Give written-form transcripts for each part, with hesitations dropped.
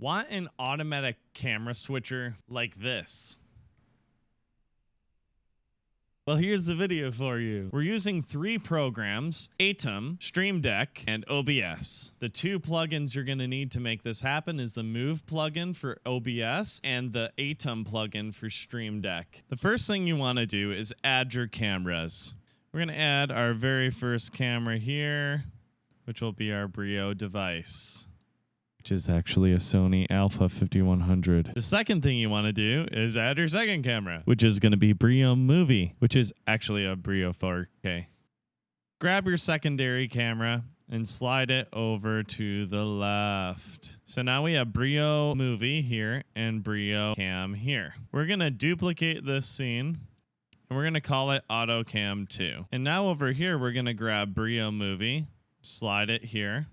want an automatic camera switcher like this? Well, here's the video for you. We're using 3 programs: Aitum, Stream Deck, and OBS. The 2 plugins you're going to need to make this happen is the Move plugin for OBS and the Aitum plugin for Stream Deck. The first thing you want to do is add your cameras. We're going to add our very first camera here, which will be our Brio device, which is actually a Sony Alpha 5100. The second thing you want to do is add your second camera, which is going to be Brio Movie, which is actually a Brio 4K. Grab your secondary camera and slide it over to the left. So now we have Brio Movie here and Brio Cam here. We're going to duplicate this scene and we're going to call it Auto Cam 2. And now over here, we're going to grab Brio Movie, slide it here,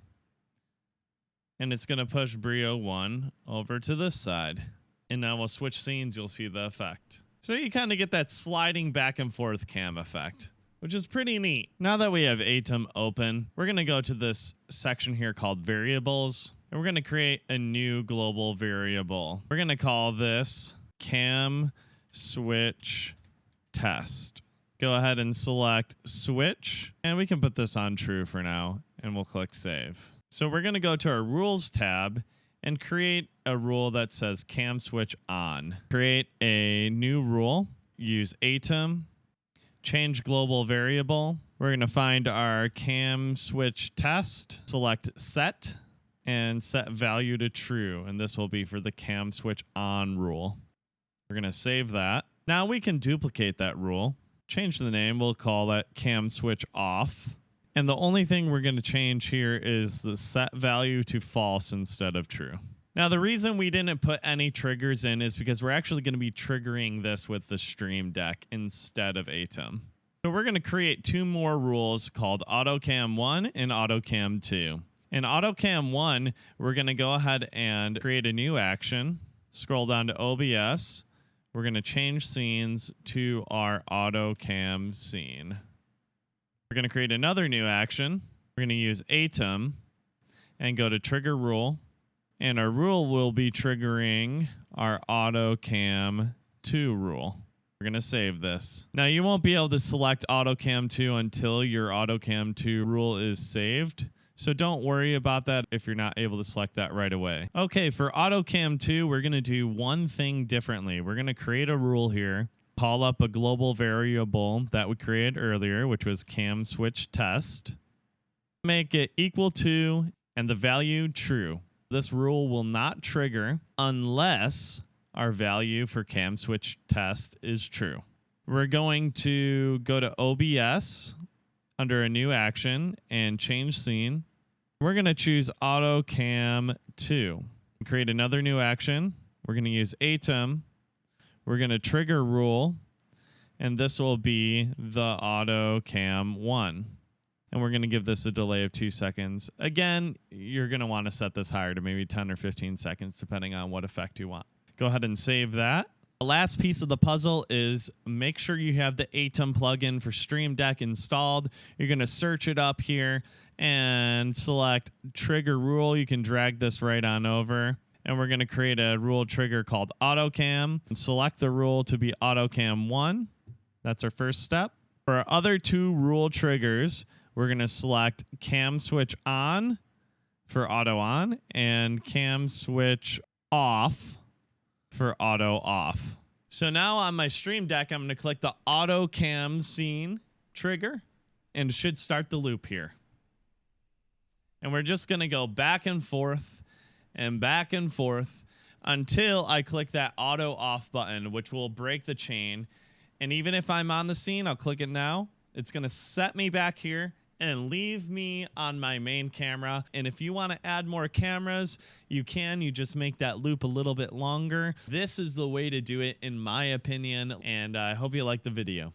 and it's going to push Brio 1 over to this side. And now we'll switch scenes, you'll see the effect. So you kind of get that sliding back and forth cam effect, which is pretty neat. Now that we have Aitum open, we're going to go to this section here called Variables, and we're going to create a new global variable. We're going to call this Cam Switch Test. Go ahead and select Switch, and we can put this on True for now, and we'll click Save. So we're going to go to our Rules tab and create a rule that says Cam Switch On. Create a new rule, use Aitum, change global variable. We're going to find our Cam Switch Test, select Set, and set value to True. And this will be for the Cam Switch On rule. We're going to save that. Now we can duplicate that rule, change the name, we'll call that Cam Switch Off. And the only thing we're going to change here is the set value to false instead of true. Now, the reason we didn't put any triggers in is because we're actually going to be triggering this with the Stream Deck instead of Aitum. So we're going to create 2 more rules called AutoCam 1 and AutoCam 2. In AutoCam 1, we're going to go ahead and create a new action, scroll down to OBS. We're going to change scenes to our AutoCam scene. We're going to create another new action. We're going to use Aitum and go to Trigger Rule. And our rule will be triggering our AutoCam 2 rule. We're going to save this. Now, you won't be able to select AutoCam 2 until your AutoCam 2 rule is saved. So don't worry about that if you're not able to select that right away. Okay, for AutoCam 2, we're going to do one thing differently. We're going to create a rule here. Call up a global variable that we created earlier, which was Cam Switch Test. Make it equal to and the value true. This rule will not trigger unless our value for Cam Switch Test is true. We're going to go to OBS under a new action and change scene. We're going to choose AutoCam 2. Create another new action. We're going to use Aitum. We're going to trigger rule, and this will be the AutoCam 1. And we're going to give this a delay of 2 seconds. Again, you're going to want to set this higher to maybe 10 or 15 seconds, depending on what effect you want. Go ahead and save that. The last piece of the puzzle is make sure you have the Aitum plugin for Stream Deck installed. You're going to search it up here and select Trigger Rule. You can drag this right on over. And we're going to create a rule trigger called AutoCam. And select the rule to be AutoCam 1. That's our first step. For our other 2 rule triggers, we're going to select Cam Switch On for Auto On and Cam Switch Off for Auto Off. So now on my Stream Deck, I'm going to click the AutoCam scene trigger, and it should start the loop here. And we're just going to go back and forth and back and forth until I click that auto off button, which will break the chain. And even if I'm on the scene, I'll click it now. It's going to set me back here and leave me on my main camera. And if you want to add more cameras, you can. You just make that loop a little bit longer. This is the way to do it, in my opinion. And I hope you like the video.